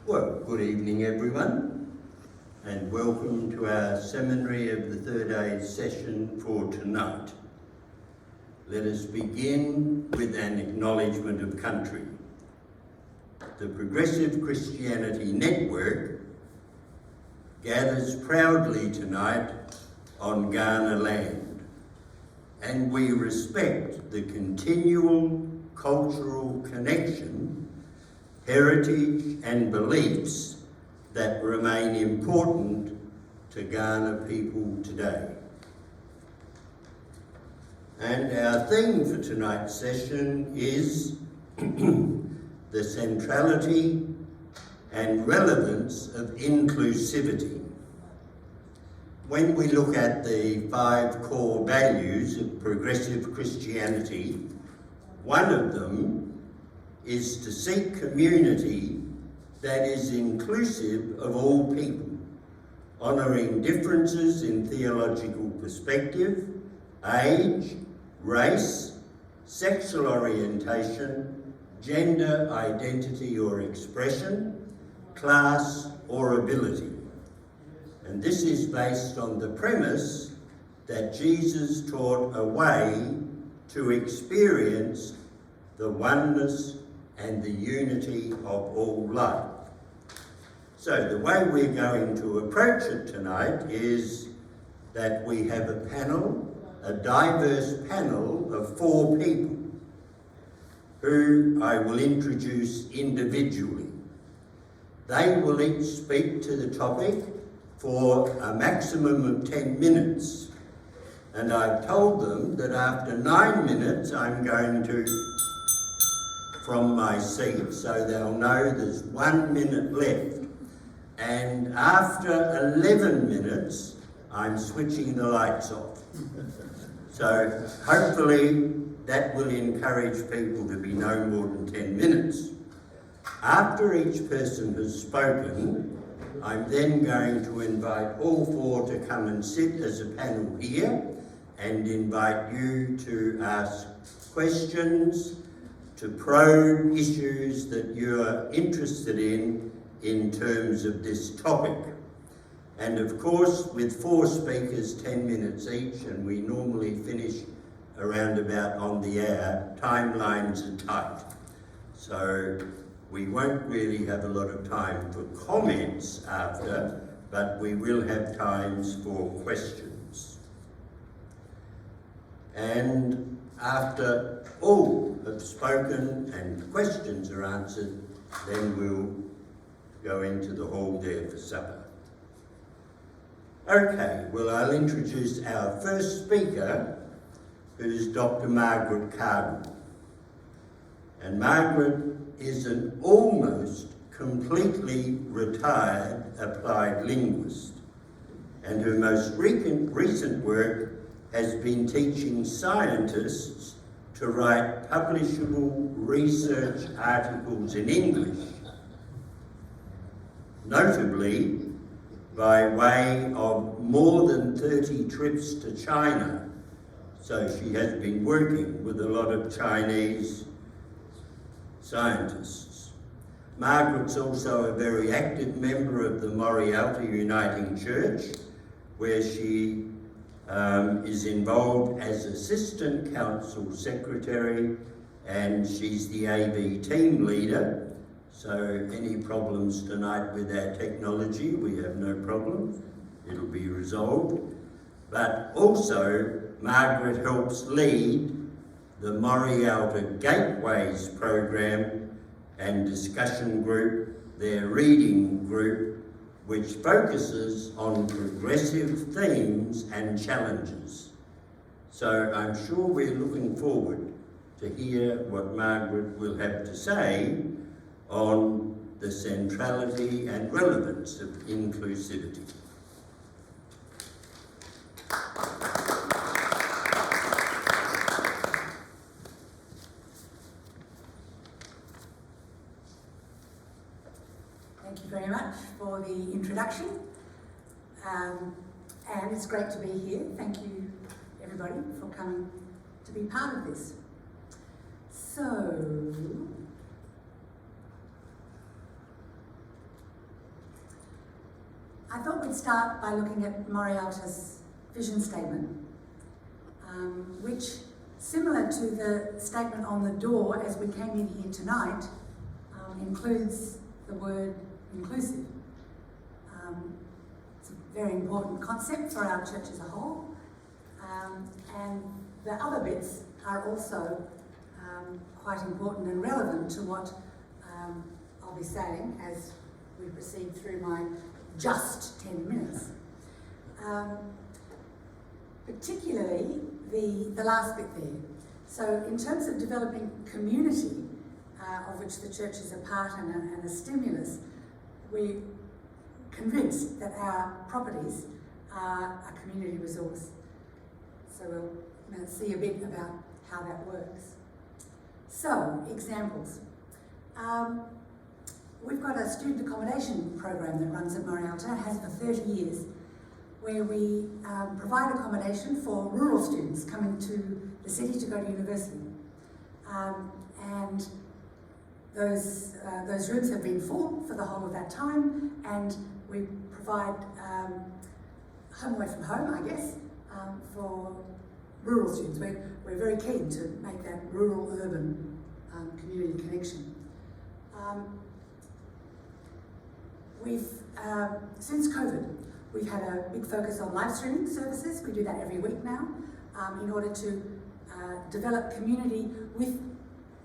Well, good evening everyone, and welcome to our Seminary of the Third Age session for tonight. Let us begin with an acknowledgement of country. The Progressive Christianity Network gathers proudly tonight on Kaurna land, and we respect the continual cultural connection, heritage and beliefs that remain important to Kaurna people today. And our theme for tonight's session is the centrality and relevance of inclusivity. When we look at the 5 core values of progressive Christianity, one of them is to seek community that is inclusive of all people, honouring differences in theological perspective, age, race, sexual orientation, gender identity or expression, class or ability. And this is based on the premise that Jesus taught a way to experience the oneness and the unity of all life. So the way we're going to approach it tonight is that we have a panel, a diverse panel of 4 people who I will introduce individually. They will each speak to the topic for a maximum of 10 minutes. And I've told them that after 9 minutes I'm going to from my seat, so they'll know there's 1 minute left. And after 11 minutes, I'm switching the lights off. So hopefully that will encourage people to be no more than 10 minutes. After each person has spoken, I'm then going to invite all 4 to come and sit as a panel here and invite you to ask questions, to probe issues that you're interested in terms of this topic. And of course, with 4 speakers, 10 minutes each, and we normally finish around about on the hour, timelines are tight. So we won't really have a lot of time for comments after, but we will have times for questions. And after all have spoken and questions are answered, then we'll go into the hall there for supper. Okay, well, I'll introduce our first speaker, who's Dr. Margaret Carden. And Margaret is an almost completely retired applied linguist, and her most recent work has been teaching scientists to write publishable research articles in English, notably by way of more than 30 trips to China. So she has been working with a lot of Chinese scientists. Margaret's also a very active member of the Morialty Uniting Church, where she is involved as Assistant Council Secretary, and she's the AV team leader. So any problems tonight with our technology, we have no problem. It'll be resolved. But also, Margaret helps lead the Morialty Gateways program and discussion group, their reading group, which focuses on progressive themes and challenges. So I'm sure we're looking forward to hear what Margaret will have to say on the centrality and relevance of inclusivity. Thank you very much for the introduction, and it's great to be here. Thank you everybody for coming to be part of this. So, I thought we'd start by looking at Morialta's vision statement, which, similar to the statement on the door as we came in here tonight, includes the word inclusive. It's a very important concept for our church as a whole, and the other bits are also quite important and relevant to what I'll be saying as we proceed through my just 10 minutes. Particularly the last bit there. So in terms of developing community, of which the church is a part and a stimulus, we're convinced that our properties are a community resource. So we'll see a bit about how that works. So, examples. We've got a student accommodation program that runs at Morialta, has for 30 years, where we provide accommodation for rural students coming to the city to go to university. And those rooms have been full for the whole of that time, and we provide home away from home, I guess, for rural students. We're very keen to make that rural-urban community connection. Since COVID, we've had a big focus on live streaming services. We do that every week now, in order to develop community with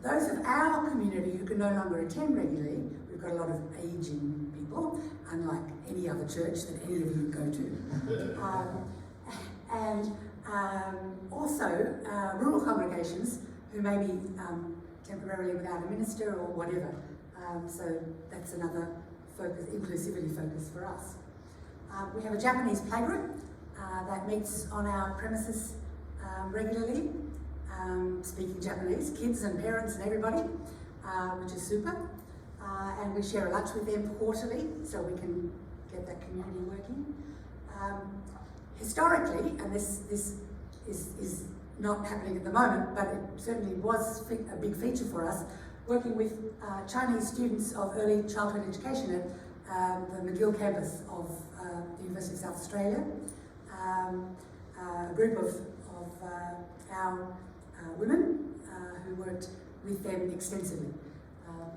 those of our community who can no longer attend regularly. We've got a lot of aging people, unlike any other church that any of you go to. And also rural congregations who may be temporarily without a minister or whatever. So that's another focus, inclusivity focus for us. We have a Japanese playgroup that meets on our premises regularly, speaking Japanese, kids and parents and everybody, which is super. And we share a lunch with them quarterly so we can get that community working. Historically, and this is not happening at the moment, but it certainly was a big feature for us, working with Chinese students of early childhood education at the McGill campus of the University of South Australia. A group of our women who worked with them extensively,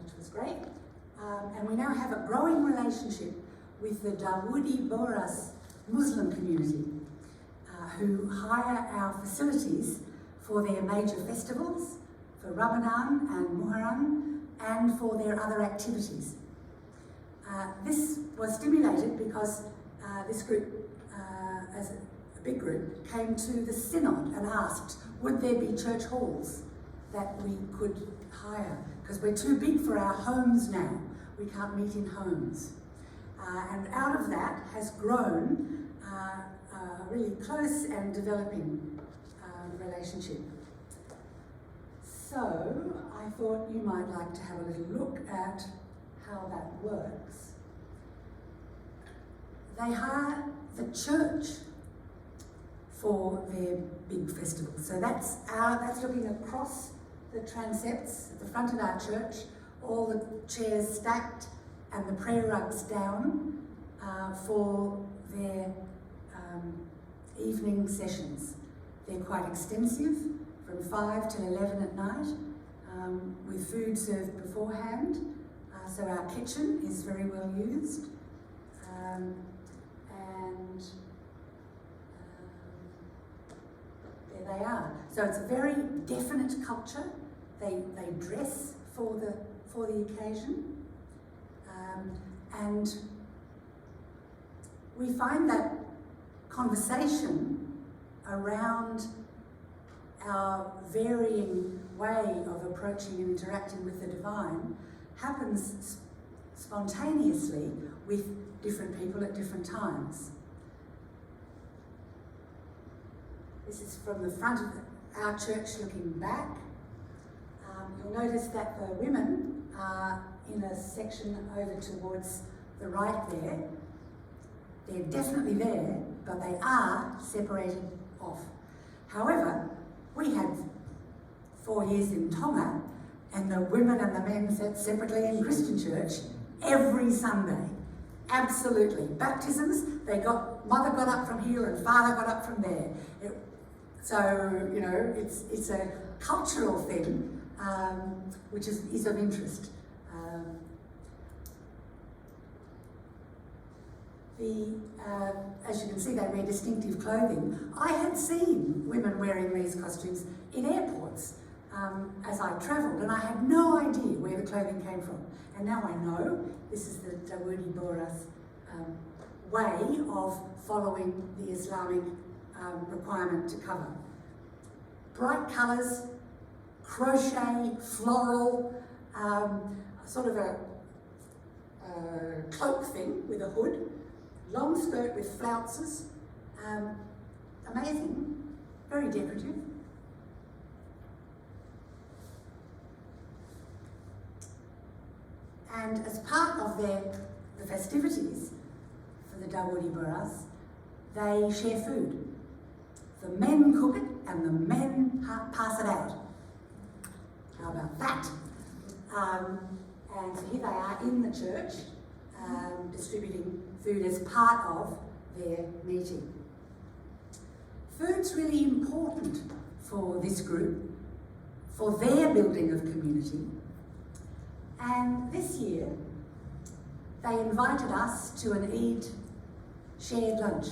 which was great. And we now have a growing relationship with the Dawoodi Bohras Muslim community, who hire our facilities for their major festivals, for Ramadan and Muharram, and for their other activities. This was stimulated because this group, as a big group, came to the synod and asked, would there be church halls that we could hire? Because we're too big for our homes now. We can't meet in homes. And out of that has grown a really close and developing relationship. So I thought you might like to have a little look at how that works. They hire the church for their big festival. So that's looking across the transepts at the front of our church, all the chairs stacked and the prayer rugs down for their evening sessions. They're quite extensive, from 5 till 11 at night, with food served beforehand. So our kitchen is very well used. There they are. So it's a very definite culture. They dress for the occasion. And we find that conversation around our varying way of approaching and interacting with the divine happens spontaneously with different people at different times. This is from the front of our church looking back. You'll notice that the women are in a section over towards the right there. They're definitely there, but they are separated off. However, we had 4 years in Tonga, and the women and the men sat separately in Christian church every Sunday. Absolutely. Baptisms, mother got up from here and father got up from there. So, you know, it's a cultural thing, which is of interest. As you can see, they wear distinctive clothing. I had seen women wearing these costumes in airports as I travelled, and I had no idea where the clothing came from. And now I know this is the Dawoodi Bohras way of following the Islamic requirement to cover. Bright colours, crochet, floral, sort of a cloak thing with a hood, long skirt with flounces, amazing, very decorative. And as part of the festivities for the Dawoodi Bohras, they share food. The men cook it and the men pass it out. How about that? And so here they are in the church, distributing food as part of their meeting. Food's really important for this group, for their building of community. And this year, they invited us to an Eid shared lunch.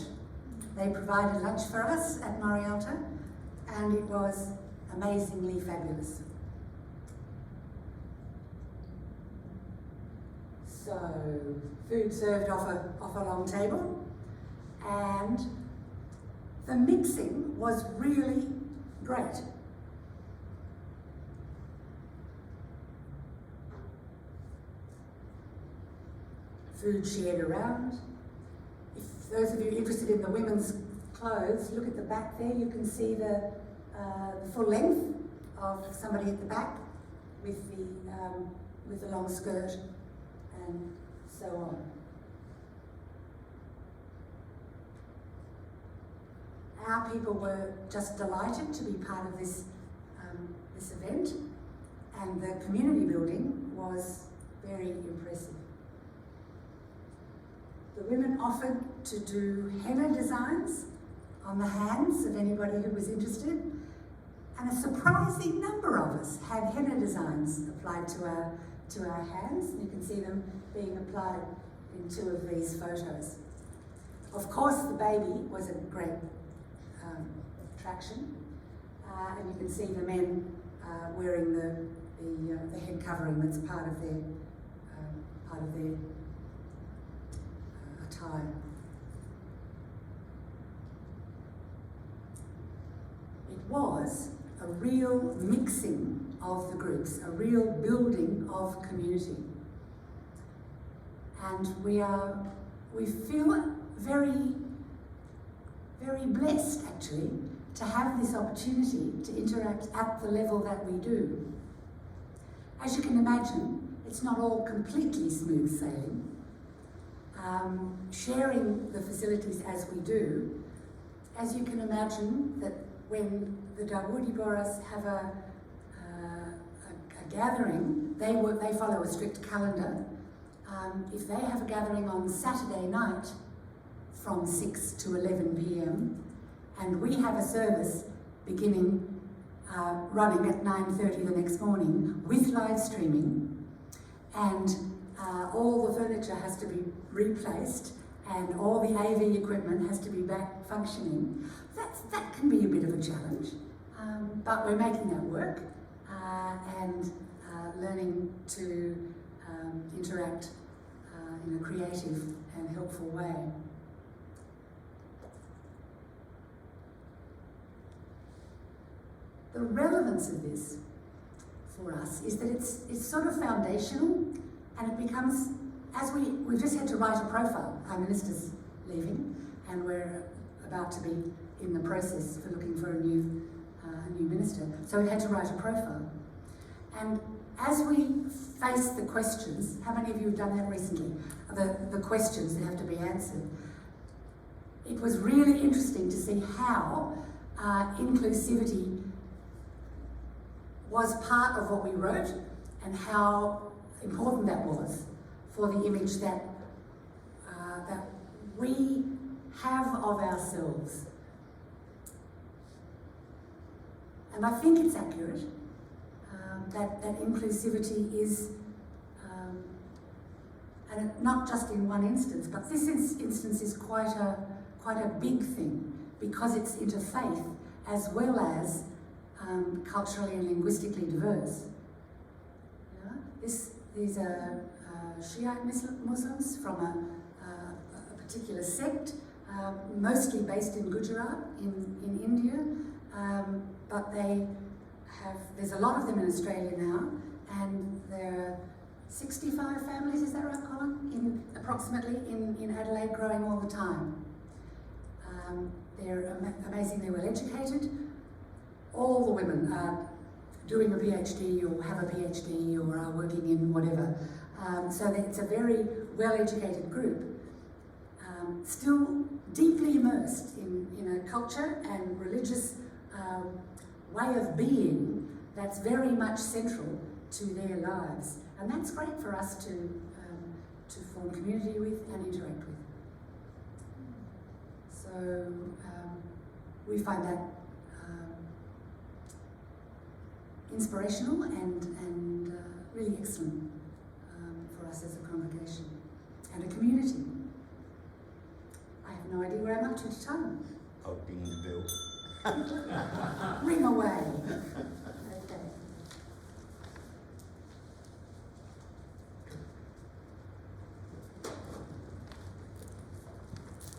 They provided lunch for us at Marialta, and it was amazingly fabulous. So, food served off a long table, and the mixing was really great. Food shared around. If those of you interested in the women's clothes, look at the back there. You can see the full length of somebody at the back with the long skirt and so on. Our people were just delighted to be part of this event, and the community building was very impressive. The women offered to do henna designs on the hands of anybody who was interested, and a surprising number of us had henna designs applied to our hands. You can see them being applied in two of these photos. Of course, the baby was a great attraction, and you can see the men wearing the head covering that's part of their attire. It was a real mixing of the groups, a real building of community. And we feel very, very blessed actually to have this opportunity to interact at the level that we do. As you can imagine, it's not all completely smooth sailing. Sharing the facilities as we do, as you can imagine that when the Dawoodi Bohras have a gathering, they follow a strict calendar. If they have a gathering on Saturday night from 6 to 11 p.m, and we have a service beginning, running at 9:30 the next morning with live streaming, and all the furniture has to be replaced and all the AV equipment has to be back functioning, that can be a bit of a challenge, but we're making that work and learning to interact in a creative and helpful way. The relevance of this for us is that it's sort of foundational, and it becomes, as we've just had to write a profile. Our minister's leaving, and we're about to be in the process for looking for a new minister. So we had to write a profile. And as we face the questions, how many of you have done that recently? The questions that have to be answered. It was really interesting to see how inclusivity was part of what we wrote and how important that was for the image that that we have of ourselves. And I think it's accurate that inclusivity is, and not just in one instance, but this instance is quite a big thing because it's interfaith as well as culturally and linguistically diverse. Yeah? These are Shiite Muslims from a particular sect, mostly based in Gujarat in India, but there's a lot of them in Australia now, and there are 65 families, is that right, Colin? Approximately in Adelaide, growing all the time. They're amazingly well educated. All the women are doing a PhD or have a PhD or are working in whatever. So it's a very well educated group, still deeply immersed in a culture and religious way of being that's very much central to their lives. And that's great for us to form community with and interact with. So we find that inspirational and really excellent for us as a congregation and a community. I have no idea where I'm up to time. I'll ding the bell. Ring away. Okay.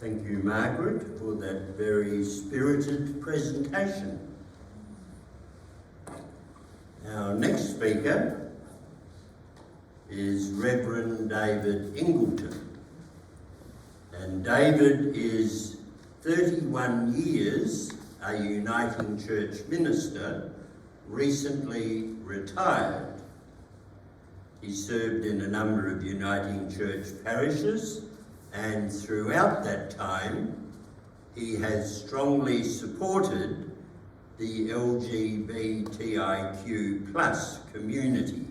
Thank you, Margaret, for that very spirited presentation. Our next speaker is Reverend David Ingleton. And David is 31 years a Uniting Church minister, recently retired. He served in a number of Uniting Church parishes, and throughout that time he has strongly supported the LGBTIQ plus community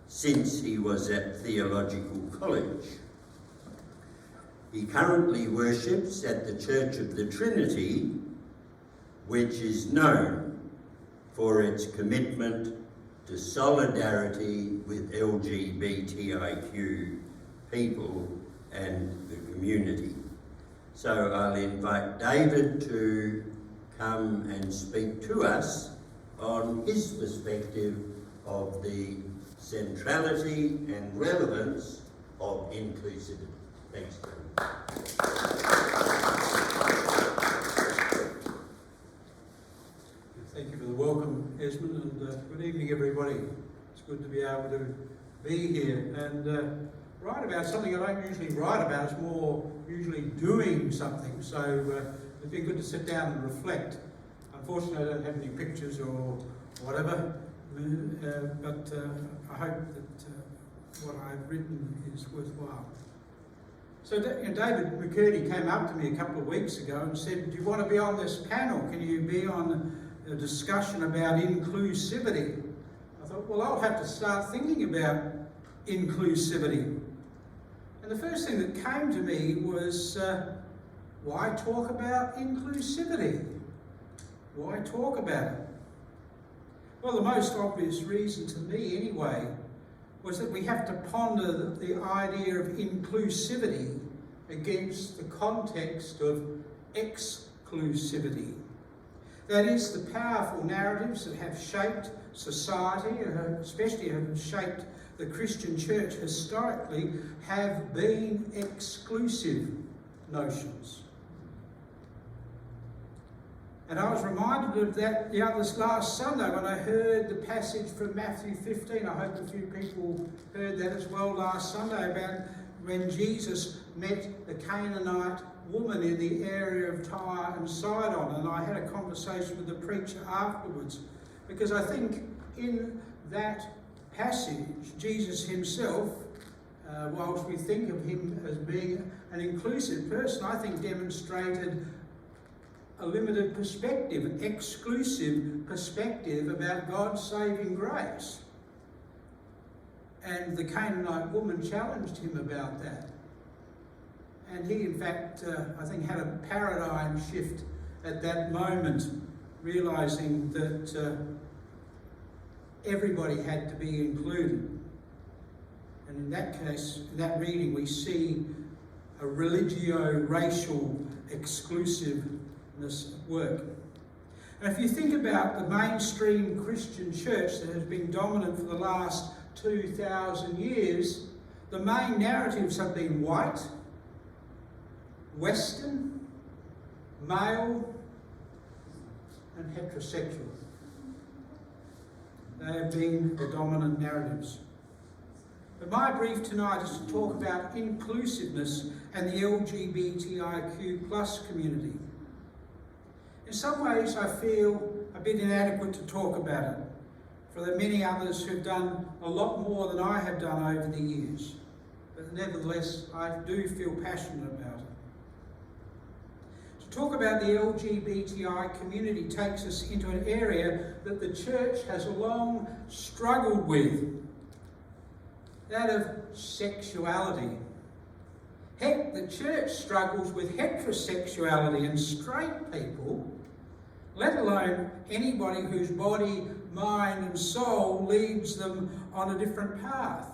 since he was at Theological College. He currently worships at the Church of the Trinity, which is known for its commitment to solidarity with LGBTIQ people and the community. So I'll invite David to come and speak to us on his perspective of the centrality and relevance of inclusivity. Thanks, David. Thank you for the welcome, Esmond, and good evening, everybody. It's good to be able to be here and write about something I don't usually write about. It's more usually doing something, so it's been good to sit down and reflect. Unfortunately, I don't have any pictures or whatever, but I hope that what I've written is worthwhile. So David McCurdy came up to me a couple of weeks ago and said, "Do you want to be on this panel? Can you be on a discussion about inclusivity?" I thought, well, I'll have to start thinking about inclusivity. And the first thing that came to me was, why talk about inclusivity? Why talk about it? Well, the most obvious reason to me anyway was that we have to ponder the idea of inclusivity against the context of exclusivity. That is, the powerful narratives that have shaped society, especially have shaped the Christian church historically, have been exclusive notions. And I was reminded of that this last Sunday when I heard the passage from Matthew 15. I hope a few people heard that as well last Sunday, about when Jesus met the Canaanite woman in the area of Tyre and Sidon. And I had a conversation with the preacher afterwards, because I think in that passage, Jesus himself, whilst we think of him as being an inclusive person, I think demonstrated a limited perspective, an exclusive perspective about God's saving grace. And the Canaanite woman challenged him about that. And he, in fact, I think had a paradigm shift at that moment, realising that everybody had to be included. And in that case, in that reading, we see a religio-racial exclusiveness at work. And if you think about the mainstream Christian church that has been dominant for the last 2,000 years, the main narratives have been white, Western, male, and heterosexual. They have been the dominant narratives. But my brief tonight is to talk about inclusiveness and the LGBTIQ+ community. In some ways, I feel a bit inadequate to talk about it, for there are many others who've done a lot more than I have done over the years. But nevertheless, I do feel passionate about it. To talk about the LGBTI community takes us into an area that the church has long struggled with, that of sexuality. Heck, the church struggles with heterosexuality and straight people, let alone anybody whose body, mind and soul leads them on a different path.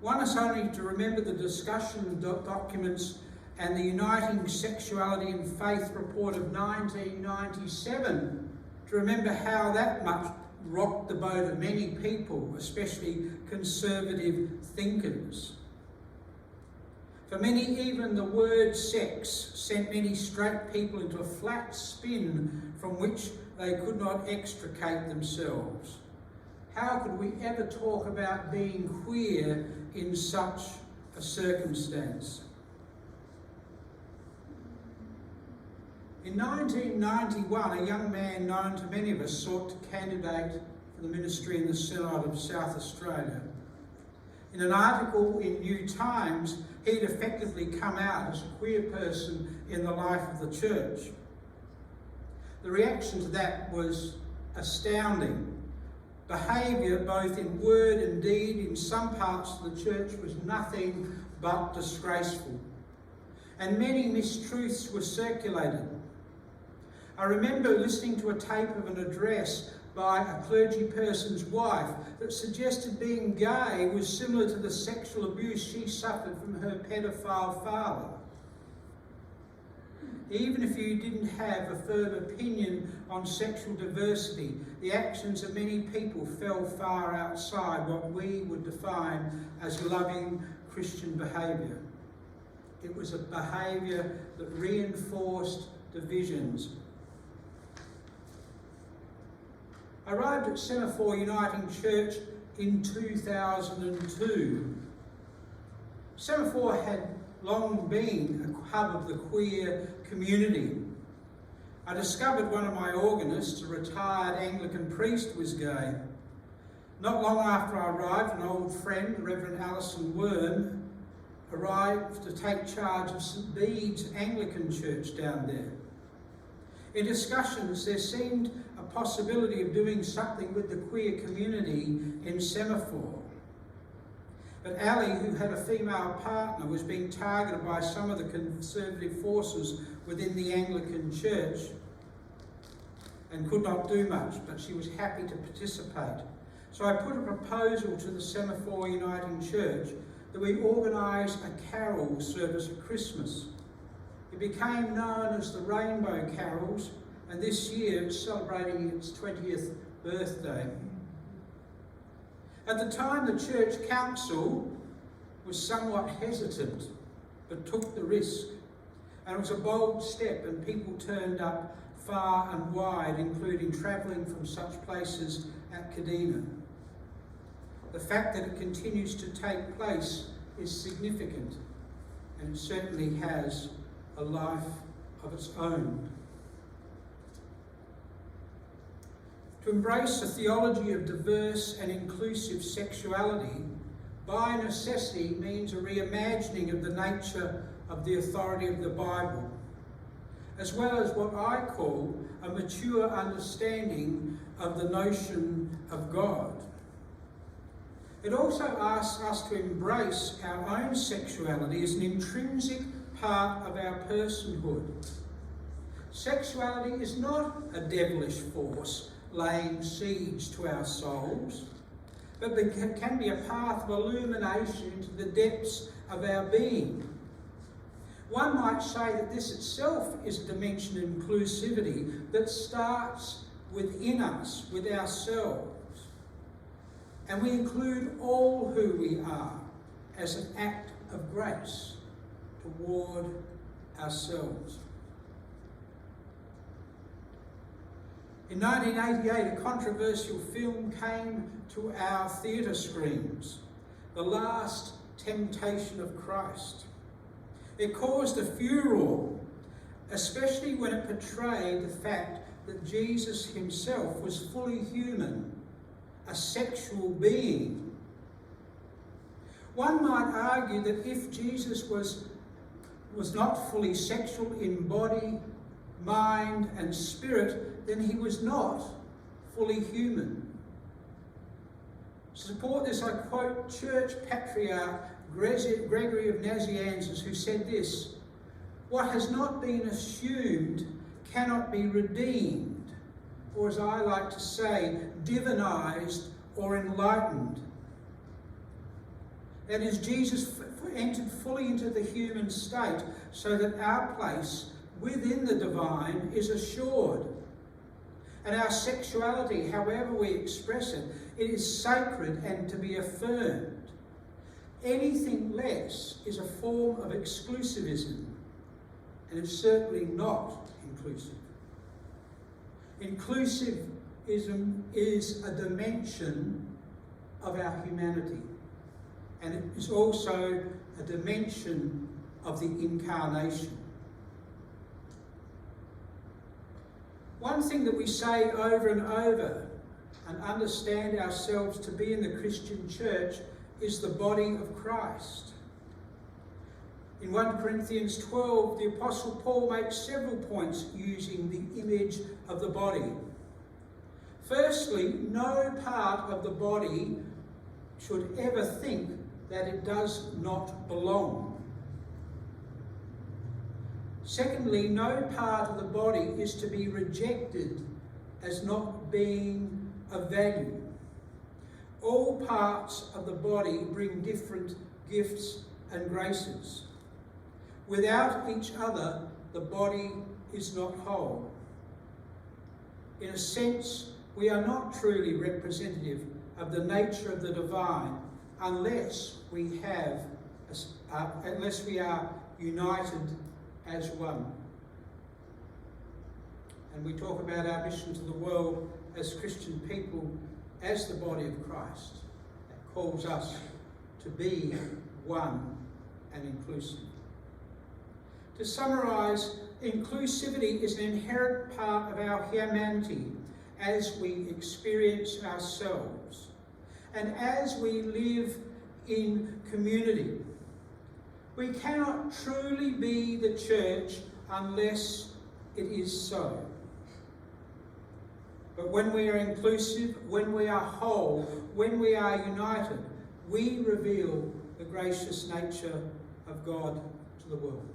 One is only to remember the discussion documents and the Uniting Sexuality and Faith report of 1997 to remember how that much rocked the boat of many people, especially conservative thinkers. For many, even the word sex sent many straight people into a flat spin from which they could not extricate themselves. How could we ever talk about being queer in such a circumstance? In 1991, a young man known to many of us sought to candidate for the ministry in the Synod of South Australia. In an article in New Times, he'd effectively come out as a queer person in the life of the church. The reaction to that was astounding. Behaviour, both in word and deed, in some parts of the church was nothing but disgraceful. And many mistruths were circulated. I remember listening to a tape of an address by a clergy person's wife that suggested being gay was similar to the sexual abuse she suffered from her pedophile father. Even if you didn't have a firm opinion on sexual diversity, the actions of many people fell far outside what we would define as loving Christian behaviour. It was a behaviour that reinforced divisions. I arrived at Seminary Uniting Church in 2002. Seminary had long been a hub of the queer community. I discovered one of my organists, a retired Anglican priest, was gay. Not long after I arrived, an old friend, Reverend Alison Worm, arrived to take charge of St Bede's Anglican Church down there. In discussions, there seemed a possibility of doing something with the queer community in Seminary. But Ali, who had a female partner, was being targeted by some of the conservative forces within the Anglican Church and could not do much, but she was happy to participate. So I put a proposal to the Seminary Uniting Church that we organise a carol service at Christmas. It became known as the Rainbow Carols, and this year it's celebrating its 20th birthday. At the time, the church council was somewhat hesitant, but took the risk. And it was a bold step, and people turned up far and wide, including travelling from such places at Kadina. The fact that it continues to take place is significant, and it certainly has a life of its own. To embrace a theology of diverse and inclusive sexuality, by necessity, means a reimagining of the nature of the authority of the Bible, as well as what I call a mature understanding of the notion of God. It also asks us to embrace our own sexuality as an intrinsic part of our personhood. Sexuality is not a devilish force laying siege to our souls, but it can be a path of illumination into the depths of our being. One might say that this itself is a dimension of inclusivity that starts within us, with ourselves. And we include all who we are as an act of grace toward ourselves. In 1988, a controversial film came to our theatre screens, The Last Temptation of Christ. It caused a furore, especially when it portrayed the fact that Jesus himself was fully human, a sexual being. One might argue that if Jesus was not fully sexual in body, mind and spirit, then he was not fully human. To support this, I quote Church Patriarch Gregory of Nazianzus, who said this: "What has not been assumed cannot be redeemed, or as I like to say, divinized or enlightened." That is, Jesus entered fully into the human state so that our place within the divine is assured. And our sexuality, however we express it, it is sacred and to be affirmed. Anything less is a form of exclusivism, and it's certainly not inclusive. Inclusivism is a dimension of our humanity, and it is also a dimension of the incarnation. One thing that we say over and over and understand ourselves to be in the Christian church is the body of Christ. In 1 Corinthians 12, the Apostle Paul makes several points using the image of the body. Firstly, no part of the body should ever think that it does not belong. Secondly, no part of the body is to be rejected as not being of value. All parts of the body bring different gifts and graces. Without each other, the body is not whole. In a sense, we are not truly representative of the nature of the divine unless we are united as one. And we talk about our mission to the world as Christian people, as the body of Christ, that calls us to be one and inclusive. To summarise, inclusivity is an inherent part of our humanity as we experience ourselves and as we live in community. We cannot truly be the church unless it is so. But when we are inclusive, when we are whole, when we are united, we reveal the gracious nature of God to the world.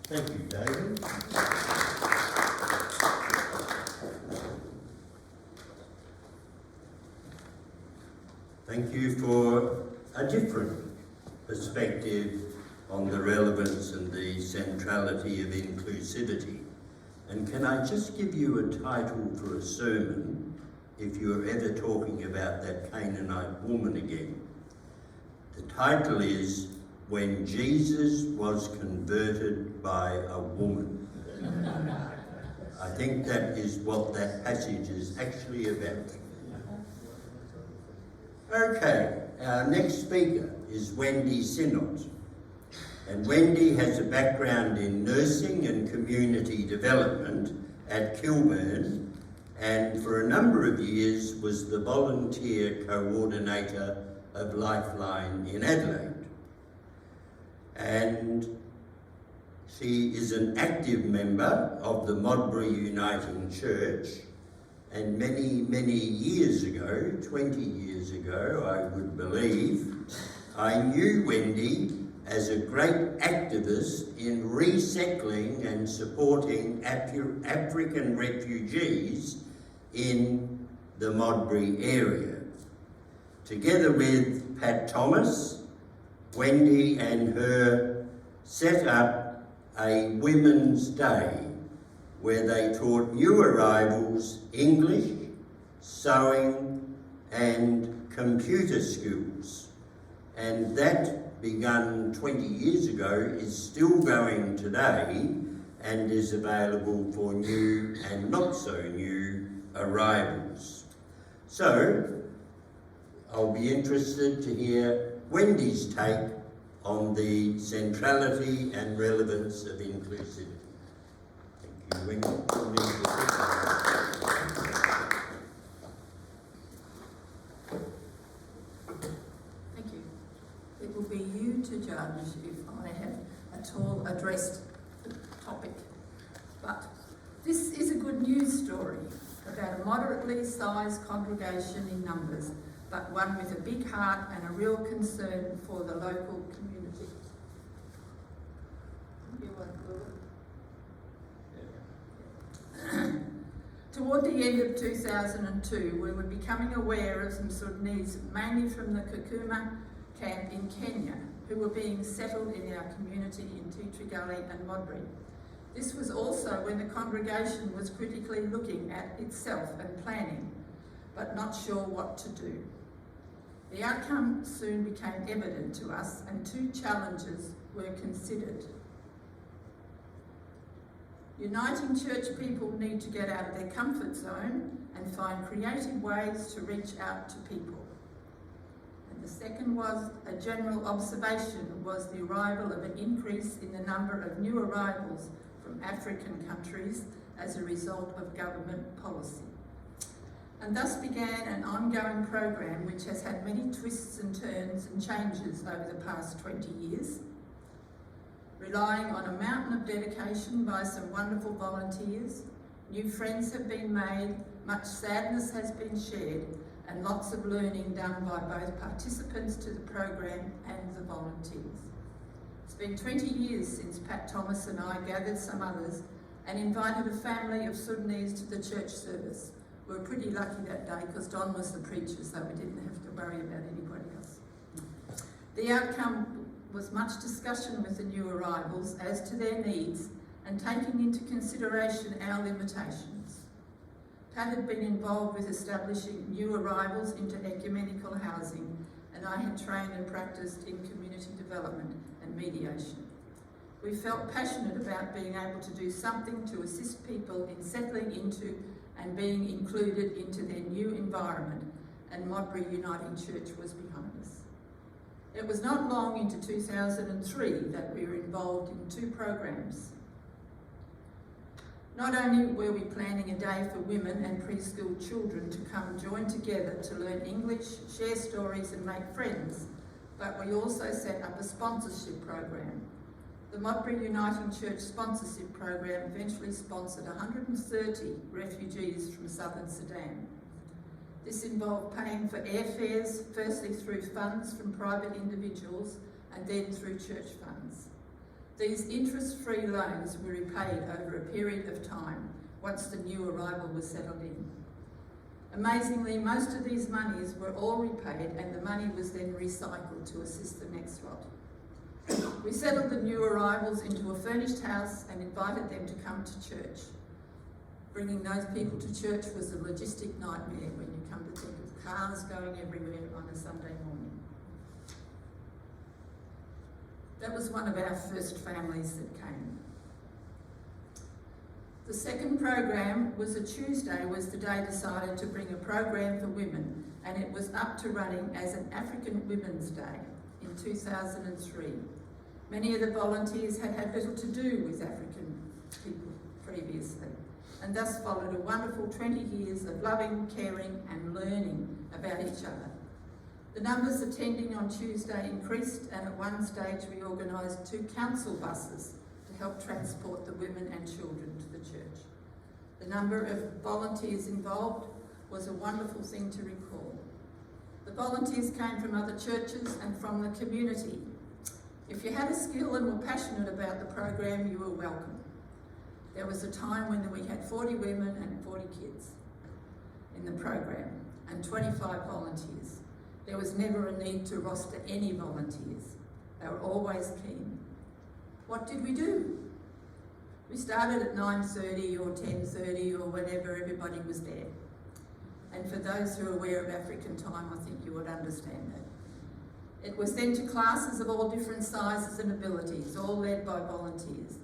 Thank you, David. Thank you for a different perspective on the relevance and the centrality of inclusivity. And can I just give you a title for a sermon if you're ever talking about that Canaanite woman again? The title is "When Jesus Was Converted by a Woman." I think that is what that passage is actually about. Okay, our next speaker is Wendy Sinnott. And Wendy has a background in nursing and community development at Kilburn, and for a number of years was the volunteer coordinator of Lifeline in Adelaide. And she is an active member of the Modbury Uniting Church, and many years ago, 20 years ago, I would believe, I knew Wendy as a great activist in resettling and supporting African refugees in the Modbury area. Together with Pat Thomas, Wendy and her set up a Women's Day where they taught new arrivals English, sewing and computer skills. And that, begun 20 years ago, is still going today and is available for new and not so new arrivals. So, I'll be interested to hear Wendy's take on the centrality and relevance of inclusivity. Thank you, Wendy. Thank you. It will be you to judge if I have at all addressed the topic. But this is a good news story about a moderately sized congregation in numbers, but one with a big heart and a real concern for the local community. You want Toward the end of 2002, we were becoming aware of some Sudanese, mainly from the Kakuma camp in Kenya, who were being settled in our community in Tea Tree Gully and Modbury. This was also when the congregation was critically looking at itself and planning, but not sure what to do. The outcome soon became evident to us, and two challenges were considered. Uniting church people need to get out of their comfort zone and find creative ways to reach out to people. And the second was a general observation was the arrival of an increase in the number of new arrivals from African countries as a result of government policy. And thus began an ongoing program which has had many twists and turns and changes over the past 20 years. Relying on a mountain of dedication by some wonderful volunteers, new friends have been made, much sadness has been shared, and lots of learning done by both participants to the program and the volunteers. It's been 20 years since Pat Thomas and I gathered some others and invited a family of Sudanese to the church service. We were pretty lucky that day because Don was the preacher, so we didn't have to worry about anybody else. The outcome was much discussion with the new arrivals as to their needs and taking into consideration our limitations. Pat had been involved with establishing new arrivals into ecumenical housing, and I had trained and practiced in community development and mediation. We felt passionate about being able to do something to assist people in settling into and being included into their new environment, and Modbury Uniting Church was behind us. It was not long into 2003 that we were involved in two programs. Not only were we planning a day for women and preschool children to come join together to learn English, share stories and make friends, but we also set up a sponsorship program. The Modbury Uniting Church sponsorship program eventually sponsored 130 refugees from southern Sudan. This involved paying for airfares, firstly through funds from private individuals and then through church funds. These interest-free loans were repaid over a period of time once the new arrival was settled in. Amazingly, most of these monies were all repaid and the money was then recycled to assist the next lot. We settled the new arrivals into a furnished house and invited them to come to church. Bringing those people to church was a logistic nightmare when you come to think of cars going everywhere on a Sunday morning. That was one of our first families that came. The second program was a Tuesday, was the day decided to bring a program for women, and it was up to running as an African Women's Day in 2003. Many of the volunteers had had little to do with African people previously, and thus followed a wonderful 20 years of loving, caring and learning about each other. The numbers attending on Tuesday increased, and at one stage we organised 2 council buses to help transport the women and children to the church. The number of volunteers involved was a wonderful thing to recall. The volunteers came from other churches and from the community. If you had a skill and were passionate about the program, you were welcome. There was a time when we had 40 women and 40 kids in the program and 25 volunteers. There was never a need to roster any volunteers. They were always keen. What did we do? We started at 9:30 or 10:30 or whenever everybody was there. And for those who are aware of African time, I think you would understand that. It was then to classes of all different sizes and abilities, all led by volunteers.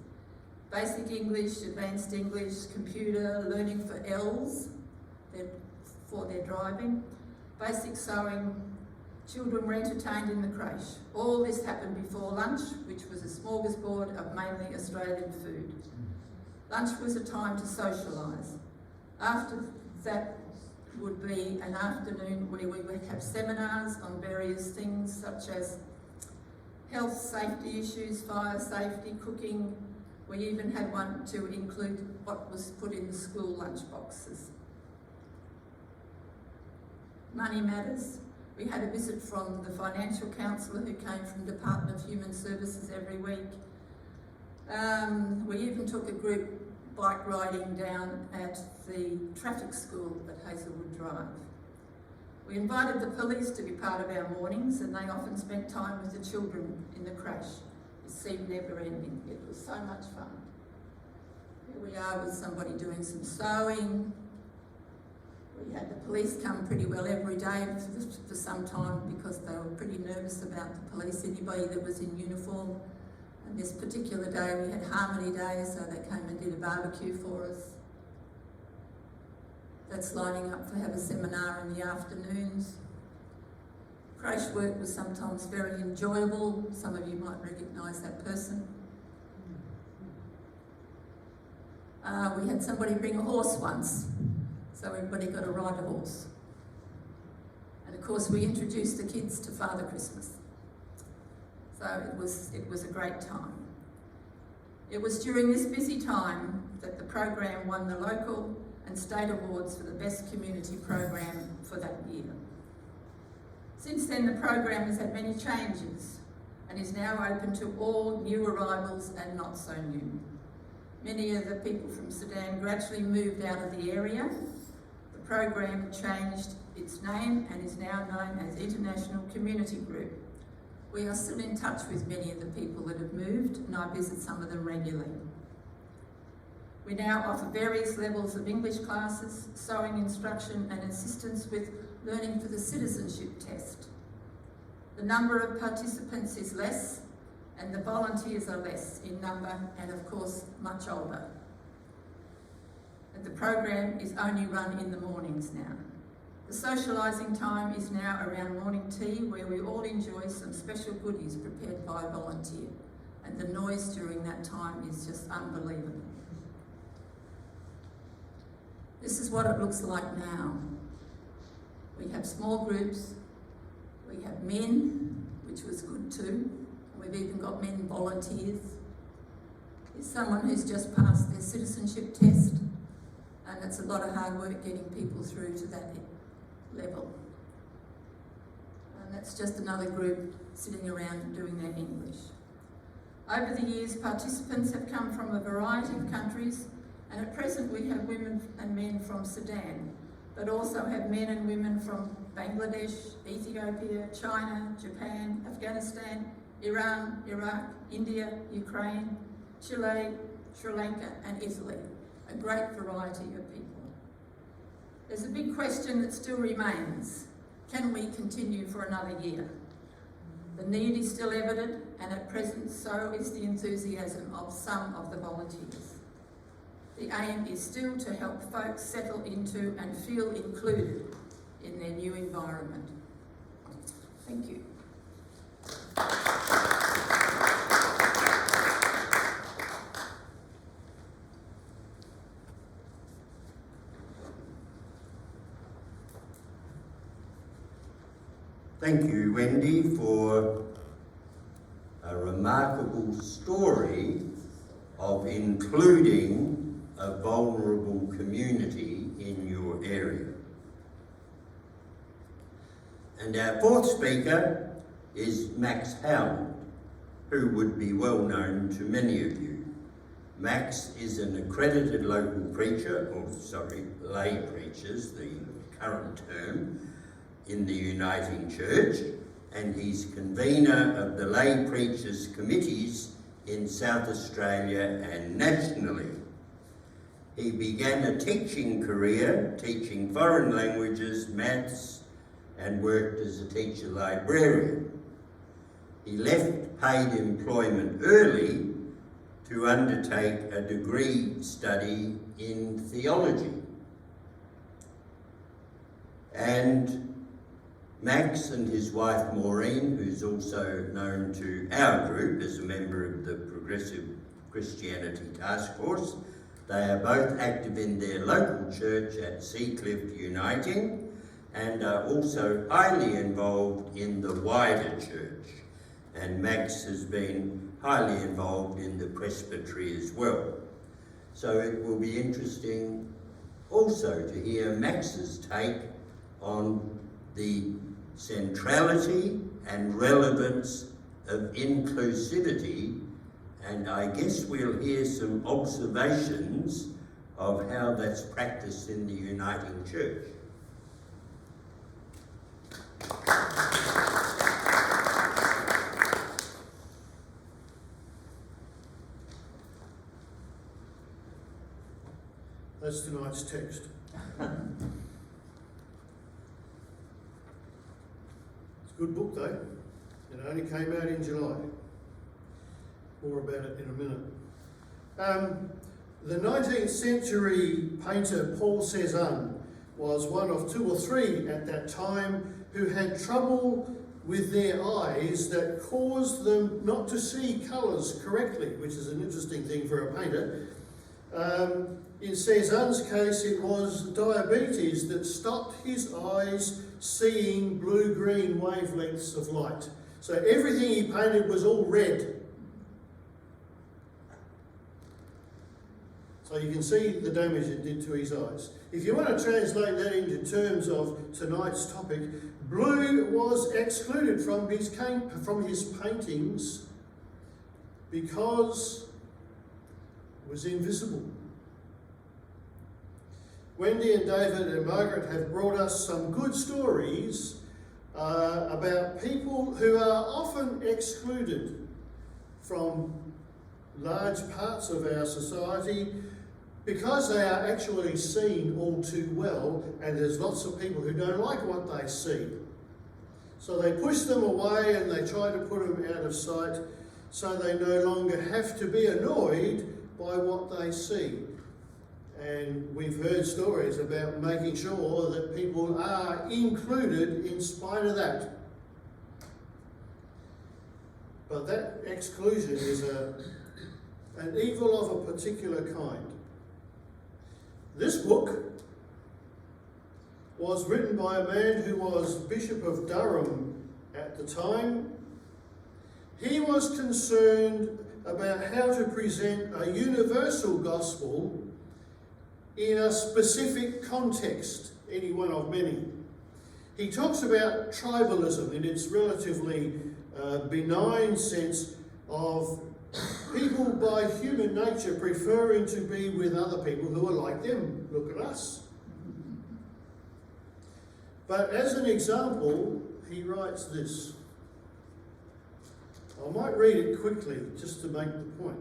Basic English, advanced English, computer, learning for L's, for their driving, basic sewing. Children were entertained in the creche. All this happened before lunch, which was a smorgasbord of mainly Australian food. Lunch was a time to socialise. After that would be an afternoon where we would have seminars on various things such as health, safety issues, fire safety, cooking. We even had one to include what was put in the school lunch boxes. Money matters. We had a visit from the financial counsellor who came from the Department of Human Services every week. We even took a group bike riding down at the traffic school at Hazelwood Drive. We invited the police to be part of our mornings, and they often spent time with the children in the creche. It seemed never ending. It was so much fun. Here we are with somebody doing some sewing. We had the police come pretty well every day for some time because they were pretty nervous about the police, anybody that was in uniform. And this particular day we had Harmony Day, so they came and did a barbecue for us. That's lining up to have a seminar in the afternoons. Creche work was sometimes very enjoyable. Some of you might recognise that person. We had somebody bring a horse once, so everybody got to ride a horse. And of course we introduced the kids to Father Christmas. So it was a great time. It was during this busy time that the program won the local and state awards for the best community program for that year. Since then, the program has had many changes and is now open to all new arrivals and not so new. Many of the people from Sudan gradually moved out of the area. The program changed its name and is now known as International Community Group. We are still in touch with many of the people that have moved, and I visit some of them regularly. We now offer various levels of English classes, sewing instruction and assistance with learning for the citizenship test. The number of participants is less and the volunteers are less in number and of course much older. And the program is only run in the mornings now. The socialising time is now around morning tea, where we all enjoy some special goodies prepared by a volunteer, and the noise during that time is just unbelievable. This is what it looks like now. We have small groups, we have men, which was good too, and we've even got men volunteers. There's someone who's just passed their citizenship test, and it's a lot of hard work getting people through to that level. And that's just another group sitting around doing their English. Over the years, participants have come from a variety of countries, and at present we have women and men from Sudan, but also have men and women from Bangladesh, Ethiopia, China, Japan, Afghanistan, Iran, Iraq, India, Ukraine, Chile, Sri Lanka and Italy. A great variety of people. There's a big question that still remains. Can we continue for another year? The need is still evident, and at present so is the enthusiasm of some of the volunteers. The aim is still to help folks settle into and feel included in their new environment. Thank you. Thank you, Wendy, for a remarkable story of including a vulnerable community in your area. And our fourth speaker is Max Howland, who would be well known to many of you. Max is an accredited local preacher, lay preachers, the current term, in the Uniting Church, and he's convener of the lay preachers committees in South Australia and nationally. He began a teaching career, teaching foreign languages, maths, and worked as a teacher librarian. He left paid employment early to undertake a degree study in theology. And Max and his wife Maureen, who's also known to our group as a member of the Progressive Christianity Task Force, they are both active in their local church at Seacliff Uniting and are also highly involved in the wider church. And Max has been highly involved in the presbytery as well. So it will be interesting also to hear Max's take on the centrality and relevance of inclusivity, and I guess we'll hear some observations of how that's practiced in the Uniting Church. That's tonight's text. It's a good book though. It only came out in July. More about it in a minute. The 19th century painter Paul Cézanne was one of two or three at that time who had trouble with their eyes that caused them not to see colours correctly, which is an interesting thing for a painter. In Cézanne's case, it was diabetes that stopped his eyes seeing blue-green wavelengths of light. So everything he painted was all red. So you can see the damage it did to his eyes. If you want to translate that into terms of tonight's topic, blue was excluded from his paintings because it was invisible. Wendy and David and Margaret have brought us some good stories about people who are often excluded from large parts of our society because they are actually seen all too well, and there's lots of people who don't like what they see. So they push them away and they try to put them out of sight so they no longer have to be annoyed by what they see. And we've heard stories about making sure that people are included in spite of that. But that exclusion is an evil of a particular kind. This book was written by a man who was Bishop of Durham at the time. He was concerned about how to present a universal gospel in a specific context, any one of many. He talks about tribalism in its relatively benign sense of people by human nature preferring to be with other people who are like them. Look at us. But as an example, he writes this. I might read it quickly just to make the point.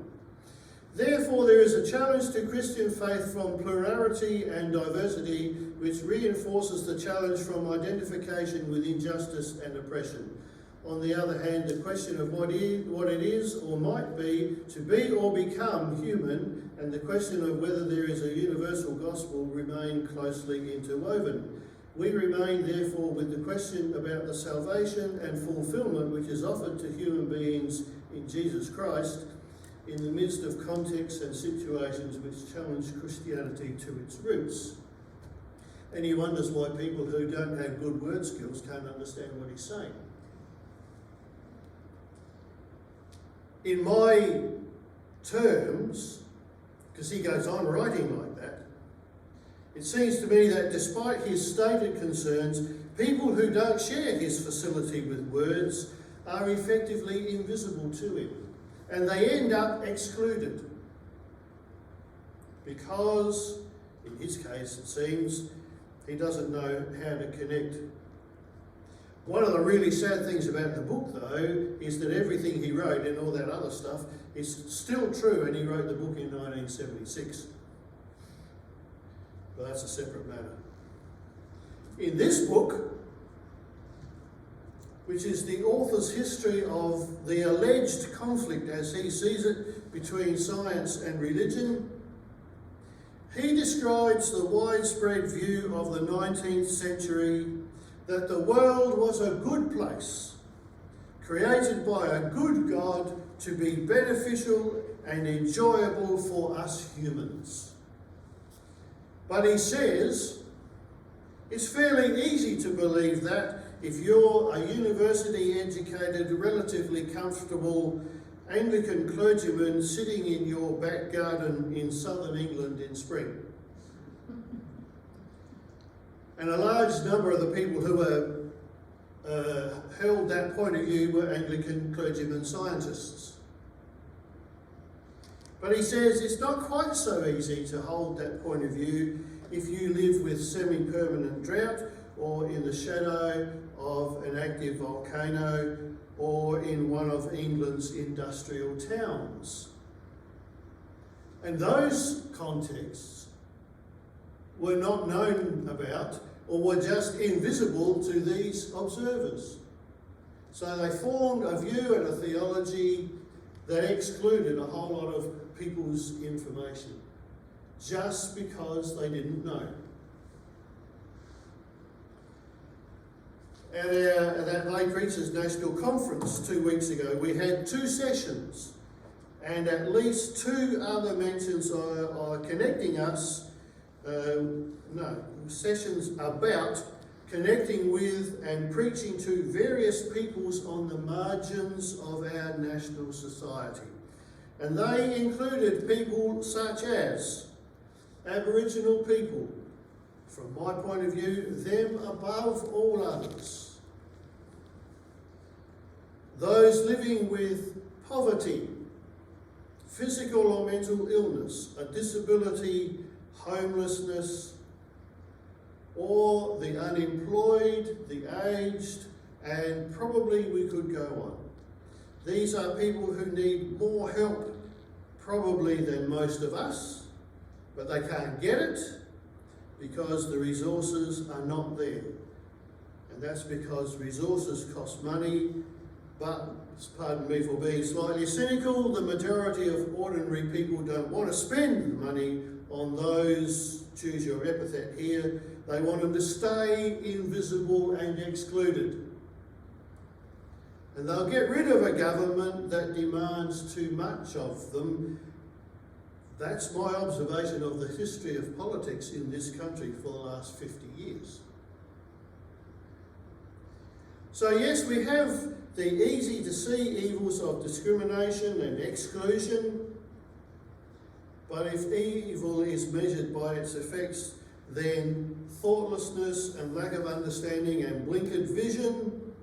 Therefore, there is a challenge to Christian faith from plurality and diversity, which reinforces the challenge from identification with injustice and oppression. On the other hand, the question of what it is or might be to be or become human, and the question of whether there is a universal gospel remain closely interwoven. We remain, therefore, with the question about the salvation and fulfillment which is offered to human beings in Jesus Christ, in the midst of contexts and situations which challenge Christianity to its roots. And he wonders why people who don't have good word skills can't understand what he's saying. In my terms, because he goes on writing like that, It seems to me that despite his stated concerns, people who don't share his facility with words are effectively invisible to him, and they end up excluded. Because, in his case it seems, he doesn't know how to connect. One of the really sad things about the book, though, is that everything he wrote and all that other stuff is still true, and he wrote the book in 1976. But that's a separate matter. In this book, which is the author's history of the alleged conflict, as he sees it, between science and religion, he describes the widespread view of the 19th century that the world was a good place, created by a good God to be beneficial and enjoyable for us humans. But he says, it's fairly easy to believe that if you're a university-educated, relatively comfortable Anglican clergyman sitting in your back garden in southern England in spring. And a large number of the people who held that point of view were Anglican clergymen scientists. But he says it's not quite so easy to hold that point of view if you live with semi-permanent drought or in the shadow of an active volcano or in one of England's industrial towns. And those contexts were not known about or were just invisible to these observers. So they formed a view and a theology that excluded a whole lot of people's information just because they didn't know. At that Lay Preachers National Conference 2 weeks ago, we had 2 sessions, and at least 2 other mentions are connecting us, sessions about connecting with and preaching to various peoples on the margins of our national society. And they included people such as Aboriginal people, from my point of view, them above all others. Those living with poverty, physical or mental illness, a disability, homelessness, or the unemployed, the aged, and probably we could go on. These are people who need more help probably than most of us, but they can't get it because the resources are not there. And that's because resources cost money, but, pardon me for being slightly cynical, the majority of ordinary people don't want to spend money on those, choose your epithet here, they want them to stay invisible and excluded. And they'll get rid of a government that demands too much of them. That's my observation of the history of politics in this country for the last 50 years. So yes, we have the easy to see evils of discrimination and exclusion, but if evil is measured by its effects, then thoughtlessness and lack of understanding and blinkered vision,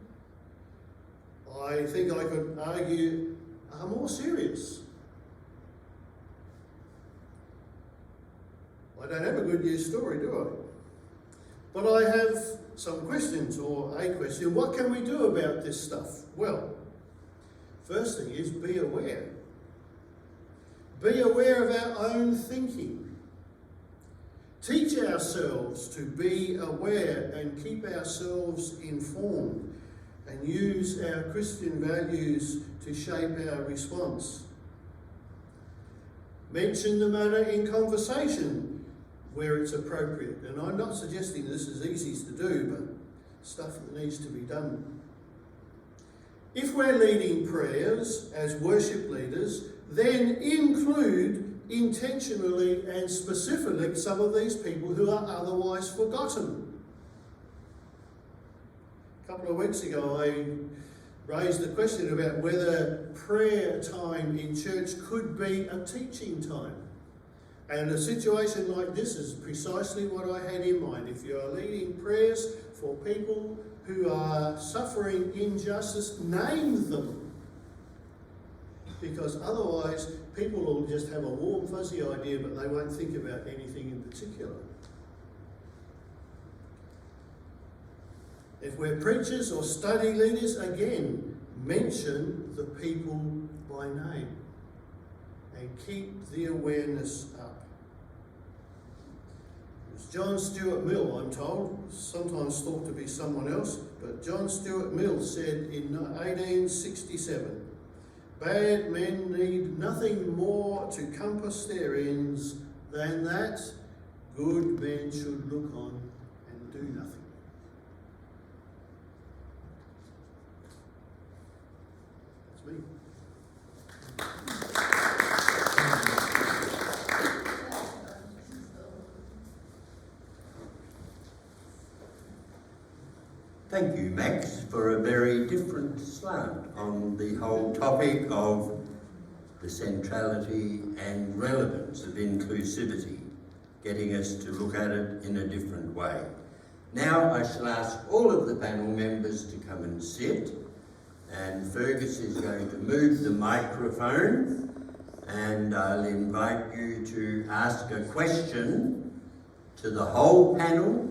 I think I could argue, are more serious. I don't have a good news story, do I? But I have some questions, or a question. What can we do about this stuff? Well, first thing is be aware. Be aware of our own thinking. Teach ourselves to be aware and keep ourselves informed and use our Christian values to shape our response. Mention the matter in conversation where it's appropriate. And I'm not suggesting this is easy to do, but stuff that needs to be done. If we're leading prayers as worship leaders, then include intentionally and specifically some of these people who are otherwise forgotten. A couple of weeks ago I raised the question about whether prayer time in church could be a teaching time. And a situation like this is precisely what I had in mind. If you are leading prayers for people who are suffering injustice, name them. Because otherwise, people will just have a warm, fuzzy idea, but they won't think about anything in particular. If we're preachers or study leaders, again, mention the people by name and keep the awareness up. It was John Stuart Mill, I'm told, sometimes thought to be someone else, but John Stuart Mill said in 1867, "Bad men need nothing more to compass their ends than that good men should look on and do nothing." That's me. Thank you, Max, for a very different slant on the whole topic of the centrality and relevance of inclusivity, getting us to look at it in a different way. Now I shall ask all of the panel members to come and sit, and Fergus is going to move the microphone, and I'll invite you to ask a question to the whole panel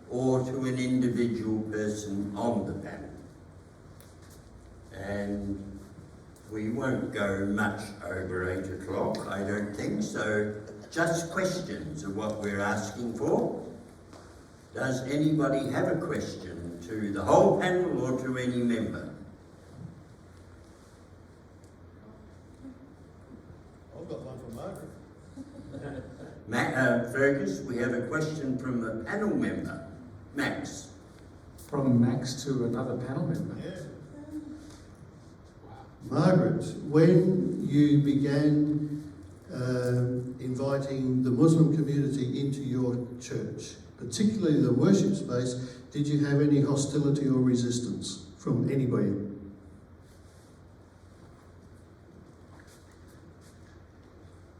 or to an individual person on the panel. And we won't go much over 8 o'clock, I don't think, so just questions are what we're asking for. Does anybody have a question to the whole panel or to any member? I've got one from Margaret. Fergus, we have a question from a panel member. Max. From Max to another panel member? Yeah. Margaret, when you began inviting the Muslim community into your church, particularly the worship space, did you have any hostility or resistance from anybody?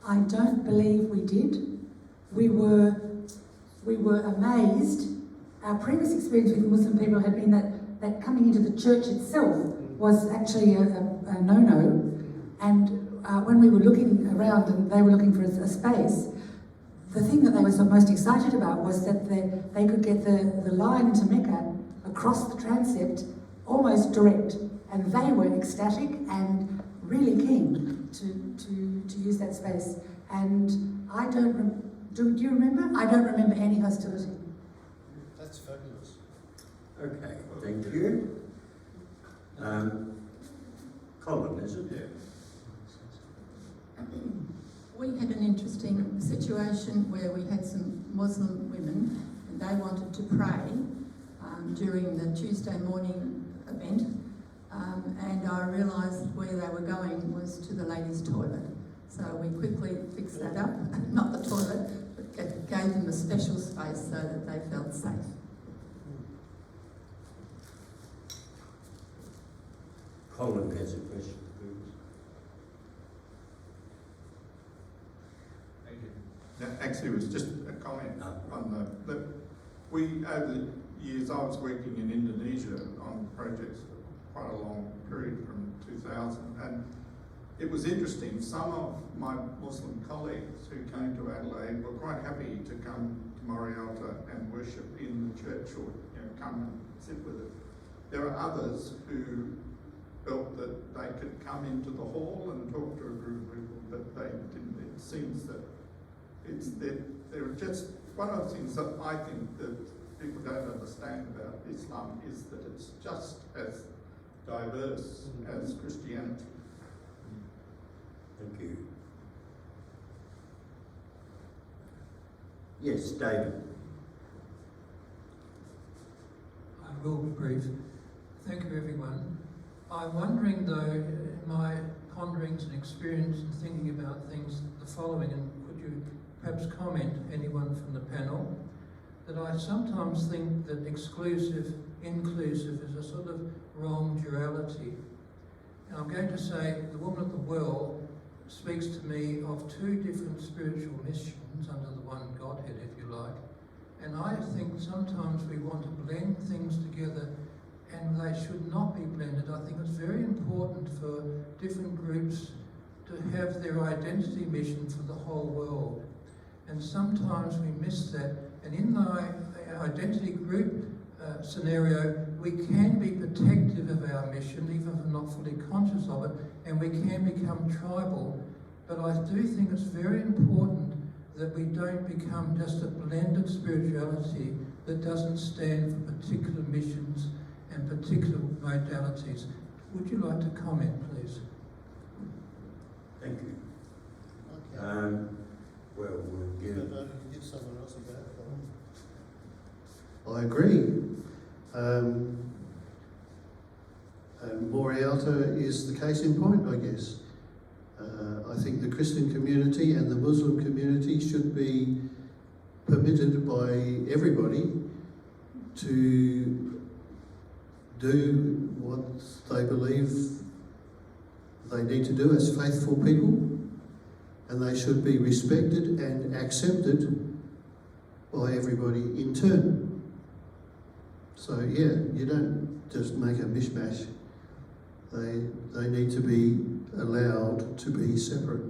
I don't believe we did. We were amazed. Our previous experience with Muslim people had been that coming into the church itself was actually a no-no. And when we were looking around and they were looking for a space, the thing that they were so most excited about was that they could get the line to Mecca across the transept almost direct. And they were ecstatic and really keen to use that space. And I don't, do you remember? I don't remember any hostility. That's fabulous. Okay, thank you. Colin, is it? Yeah. We had an interesting situation where we had some Muslim women and they wanted to pray during the Tuesday morning event, and I realised where they were going was to the ladies' toilet. So we quickly fixed that up, not the toilet, but gave them a special space so that they felt safe. Colin has a question. Thank you. Actually, it was just a comment on the we, over the years, I was working in Indonesia on projects for quite a long period from 2000, and it was interesting. Some of my Muslim colleagues who came to Adelaide were quite happy to come to Morialta and worship in the church, or come and sit with it. There are others who felt that they could come into the hall and talk to a group of people, but they didn't. It seems that they're just one of the things that I think that people don't understand about Islam is that it's just as diverse as Christianity. Thank you. Yes, David. I will be brief. Thank you, everyone. I'm wondering, though, in my ponderings and experience and thinking about things, the following, and could you perhaps comment, anyone from the panel, that I sometimes think that exclusive, inclusive is a sort of wrong duality. And I'm going to say the woman at the well speaks to me of two different spiritual missions under the one Godhead, if you like. And I think sometimes we want to blend things together, and they should not be blended. I think it's very important for different groups to have their identity mission for the whole world. And sometimes we miss that. And in the identity group scenario, we can be protective of our mission, even if we're not fully conscious of it, and we can become tribal. But I do think it's very important that we don't become just a blended spirituality that doesn't stand for particular missions and particular modalities. Would you like to comment, please? Thank you. Okay. Well, we'll give... Give someone else a go. I agree. Morialta is the case in point, I guess. I think the Christian community and the Muslim community should be permitted by everybody to do what they believe they need to do as faithful people, and they should be respected and accepted by everybody in turn. So yeah, you don't just make a mishmash. They need to be allowed to be separate.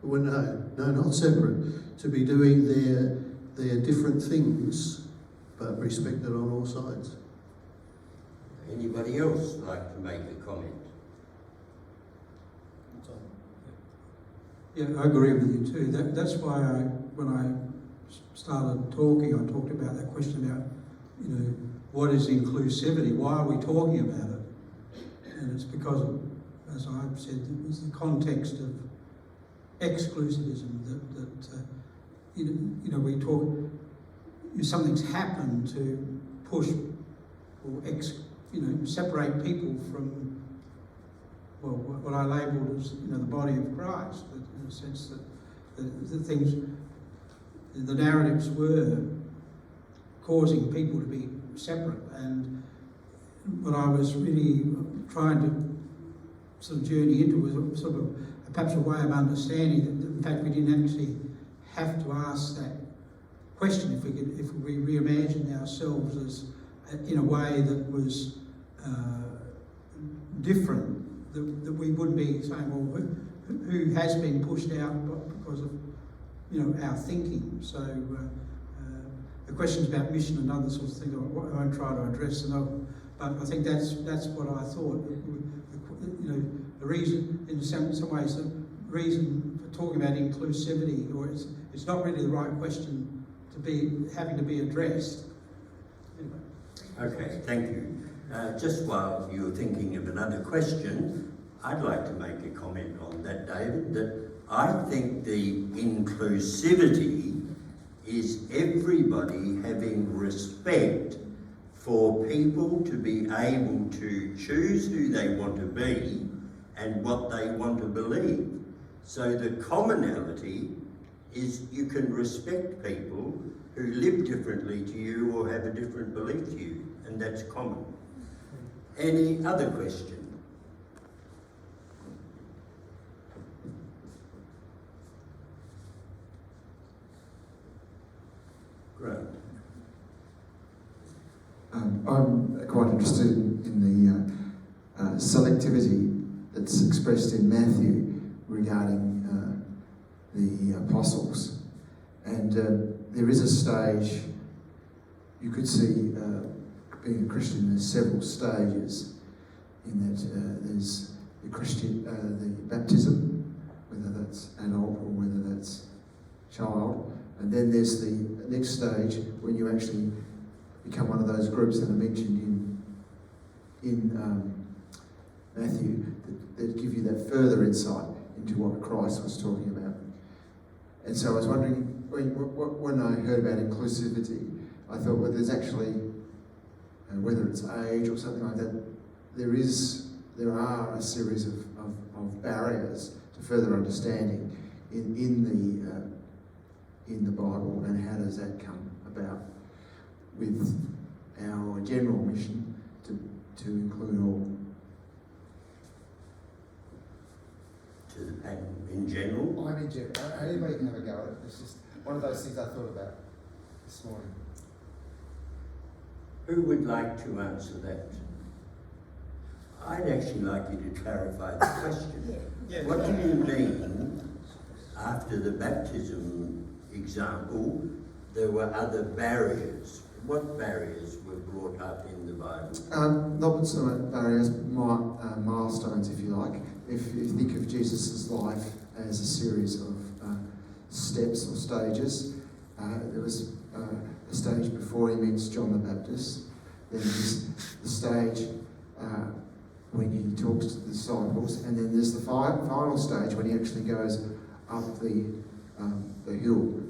Well, no, not separate. To be doing their different things, but respected on all sides. Anybody else like to make a comment? Yeah, I agree with you too. That's why when I started talking, I talked about that question about, what is inclusivity? Why are we talking about it? And it's because, as I've said, it was the context of exclusivism that we talk. Something's happened to push or separate people from what I labelled as the body of Christ. In a sense that the things, the narratives were causing people to be separate, and what I was really trying to sort of journey into was sort of perhaps a way of understanding that in fact we didn't actually have to ask that question if we reimagined ourselves as in a way that was different, that we wouldn't be saying, well, who has been pushed out because of our thinking. So the questions about mission and other sorts of things I won't try to address, but I think that's what I thought. The reason, in some ways, the reason for talking about inclusivity, or it's not really the right question to be having to be addressed. Anyway. Okay, thank you. Just while you're thinking of another question, I'd like to make a comment on that, David, that I think the inclusivity is everybody having respect for people to be able to choose who they want to be and what they want to believe. So the commonality is you can respect people who live differently to you or have a different belief to you, and that's common. Any other question? Great. I'm quite interested in the selectivity that's expressed in Matthew regarding the apostles. And there is a stage, you could see being a Christian, there's several stages in that there's the baptism, whether that's adult or whether that's child. And then there's the next stage when you actually become one of those groups that are mentioned in Matthew that give you that further insight into what Christ was talking about. And so I was wondering, when I heard about inclusivity, I thought, well, there's actually, whether it's age or something like that, there are a series of barriers to further understanding in the Bible, and how does that come about with our general mission to include all. In general. you, Jeff. Anybody can have a go at it. It's just one of those things I thought about this morning. Who would like to answer that? I'd actually like you to clarify the question. What do you mean, after the baptism example, there were other barriers? What barriers were brought up in the Bible? Not so much barriers, milestones, if you like. If you think of Jesus' life as a series of steps or stages, there was a stage before he meets John the Baptist. Then there's the stage when he talks to the disciples, and then there's the final stage when he actually goes up the hill.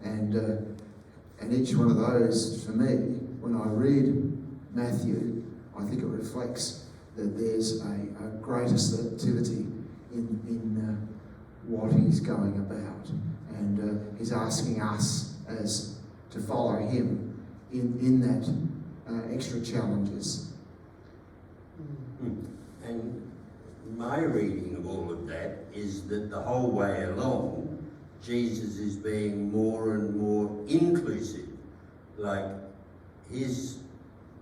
And each one of those, for me, when I read Matthew, I think it reflects that there's a greater selectivity in what he's going about. And he's asking us as to follow him in that extra challenges. And my reading of all of that is that the whole way along, Jesus is being more and more inclusive. Like, his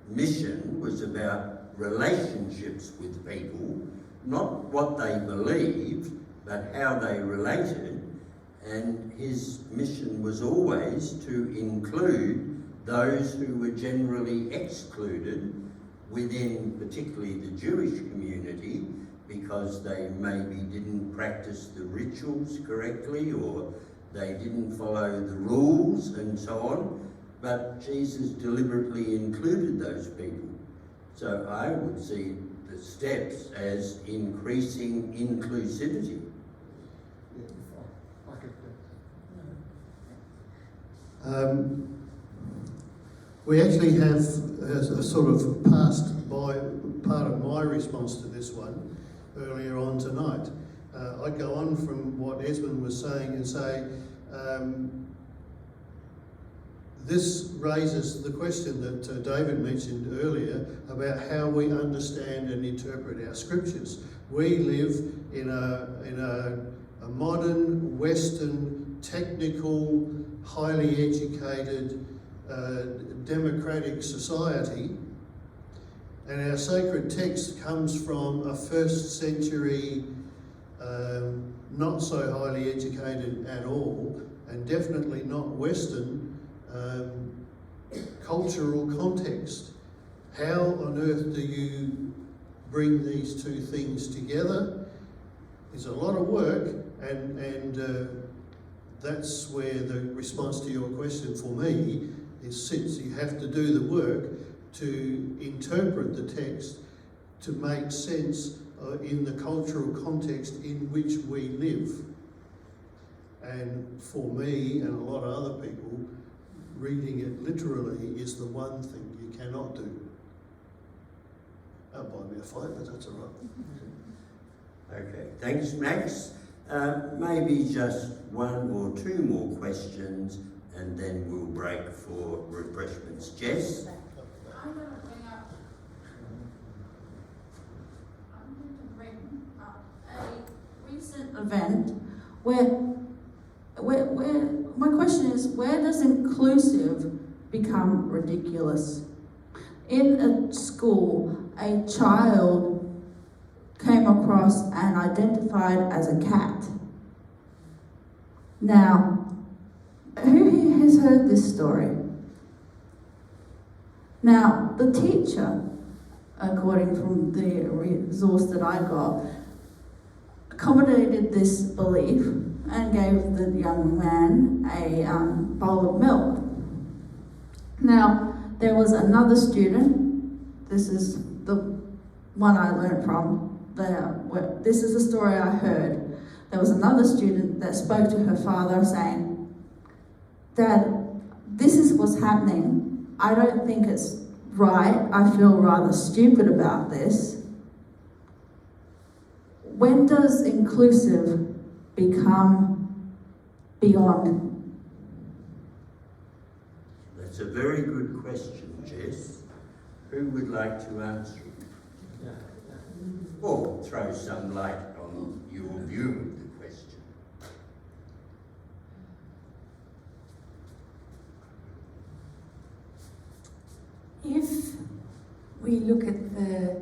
mission was about relationships with people, not what they believed, but how they related. And his mission was always to include those who were generally excluded within particularly the Jewish community, because they maybe didn't practice the rituals correctly, or they didn't follow the rules and so on. But Jesus deliberately included those people. So I would see the steps as increasing inclusivity. We actually have a sort of passed by part of my response to this one earlier on tonight. I'd go on from what Esmond was saying and say, this raises the question that David mentioned earlier about how we understand and interpret our scriptures. We live in a modern, Western, technical, highly educated, democratic society, and our sacred text comes from a first century, not so highly educated at all, and definitely not Western, cultural context. How on earth do you bring these two things together? It's a lot of work, and that's where the response to your question for me sits. You have to do the work to interpret the text to make sense in the cultural context in which we live. And for me and a lot of other people, reading it literally is the one thing you cannot do. That'll buy me a fight, but that's all right. Okay, thanks, Max. Maybe just one or two more questions, and then we'll break for refreshments. Jess? I'm going to bring up a recent event where my question is, where does inclusive become ridiculous? In a school, a child came across and identified as a cat. Now, who has heard this story? Now, the teacher, according from the resource that I got, accommodated this belief and gave the young man a bowl of milk. Now, there was another student, this is the one I learned from, this is the story I heard. There was another student that spoke to her father saying, "Dad, this is what's happening. I don't think it's right. I feel rather stupid about this." When does inclusive become beyond? That's a very good question, Jess. Who would like to answer it? Or throw some light on your view of the question? we look at the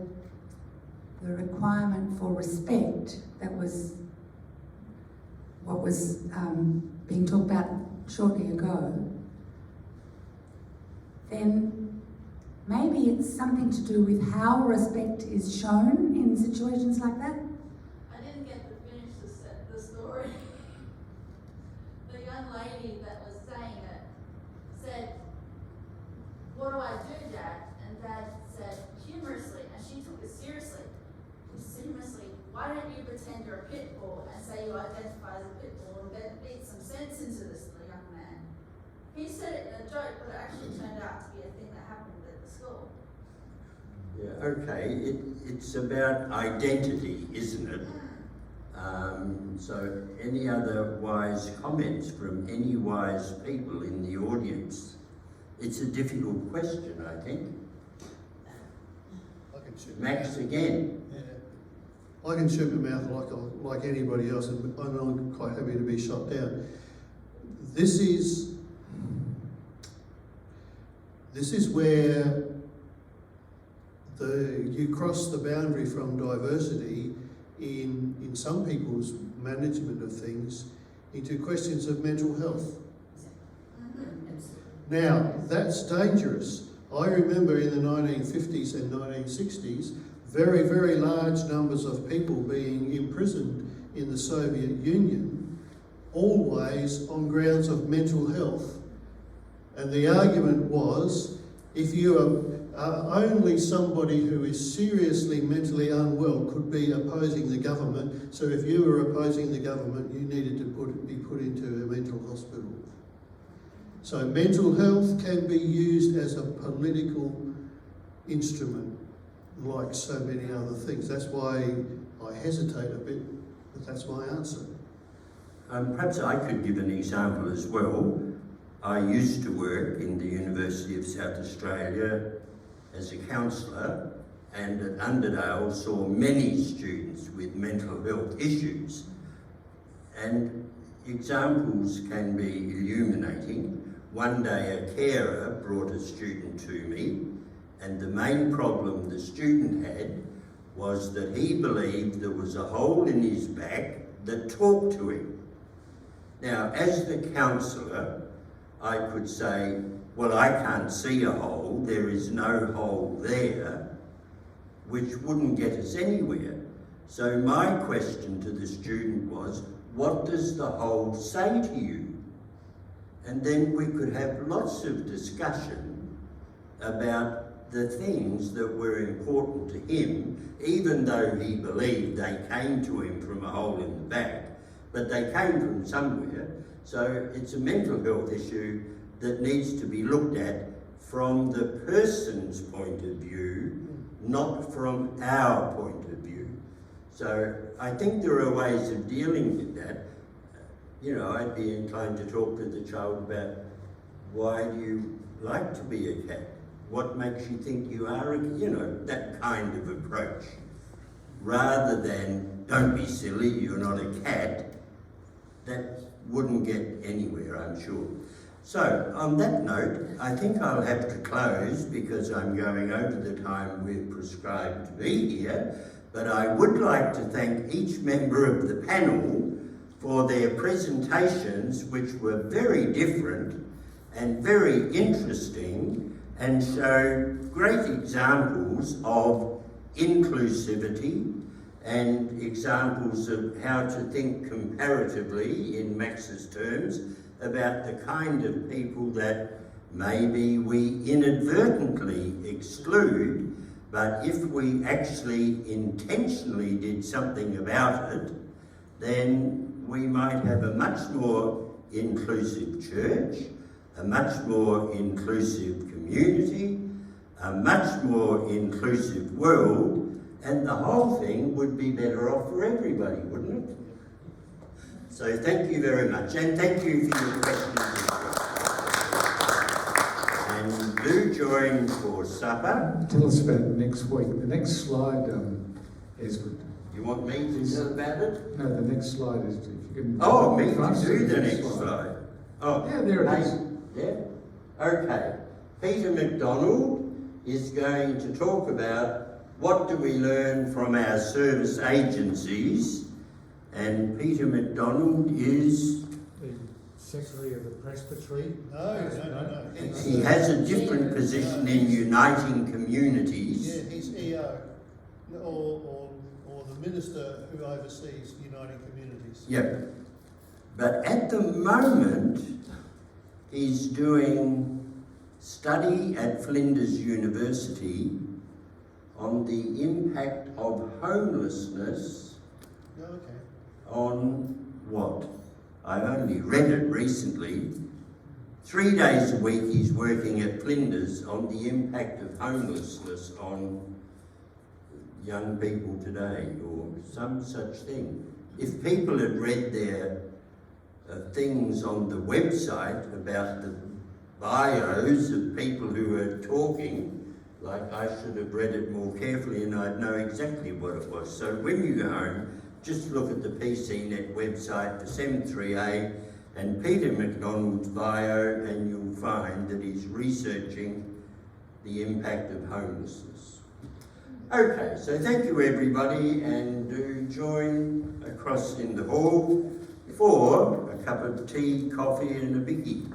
requirement for respect, that was what was being talked about shortly ago, then maybe it's something to do with how respect is shown in situations like that. I didn't get to finish the story. The young lady that was saying it said, "What do I do, Dad?" And Dad said, humorously, and she took it seriously, "Why don't you pretend you're a pit bull and say you identify as a pit bull and then beat some sense into this young man?" He said it in a joke, but it actually turned out to be a thing that happened at the school. Yeah, okay, it's about identity, isn't it? So any other wise comments from any wise people in the audience? It's a difficult question, I think. I can shoot Max again. I can shoot my mouth like anybody else, and I'm quite happy to be shot down. This is where you cross the boundary from diversity in some people's management of things into questions of mental health. Now, that's dangerous. I remember in the 1950s and 1960s, very, very large numbers of people being imprisoned in the Soviet Union, always on grounds of mental health. And the argument was, if you are only somebody who is seriously mentally unwell could be opposing the government, so if you were opposing the government, you needed to be put into a mental hospital. So mental health can be used as a political instrument, like so many other things. That's why I hesitate a bit, but that's my answer. Perhaps I could give an example as well. I used to work in the University of South Australia as a counsellor, and at Underdale saw many students with mental health issues. And examples can be illuminating. One day a carer brought a student to me, and the main problem the student had was that he believed there was a hole in his back that talked to him. Now, as the counsellor, I could say, well, I can't see a hole, there is no hole there, which wouldn't get us anywhere. So my question to the student was, what does the hole say to you? And then we could have lots of discussion about the things that were important to him, even though he believed they came to him from a hole in the back, but they came from somewhere. So it's a mental health issue that needs to be looked at from the person's point of view, not from our point of view. So I think there are ways of dealing with that. You know, I'd be inclined to talk to the child about, why do you like to be a cat? What makes you think you are that kind of approach. Rather than, don't be silly, you're not a cat. That wouldn't get anywhere, I'm sure. So, on that note, I think I'll have to close because I'm going over the time we've prescribed to be here, but I would like to thank each member of the panel for their presentations, which were very different and very interesting and showed great examples of inclusivity and examples of how to think comparatively, in Max's terms, about the kind of people that maybe we inadvertently exclude, but if we actually intentionally did something about it, then we might have a much more inclusive church, a much more inclusive community, a much more inclusive world, and the whole thing would be better off for everybody, wouldn't it? So thank you very much, and thank you for your questions. And do join for supper. Tell us about next week. The next slide, Esmond. You want me to tell about it? No, the next slide is, if you can... Oh, me to do the next slide. Oh, yeah, there it is. Yeah? Okay. Peter McDonald is going to talk about what do we learn from our service agencies, and Peter McDonald is... The Secretary of the Presbytery. No. He has a different position in Uniting Communities. Yeah, he's EO, or the minister who oversees Uniting Communities. Yep. But at the moment, he's doing study at Flinders University on the impact of homelessness on what? I only read it recently. 3 days a week he's working at Flinders on the impact of homelessness on young people today, or some such thing. If people had read their things on the website about the bios of people who are talking, like I should have read it more carefully and I'd know exactly what it was. So when you go home, just look at the PCNet website, the SEM 3A, and Peter McDonald's bio, and you'll find that he's researching the impact of homelessness. Okay, so thank you everybody, and do join across in the hall for a cup of tea, coffee and a biggie.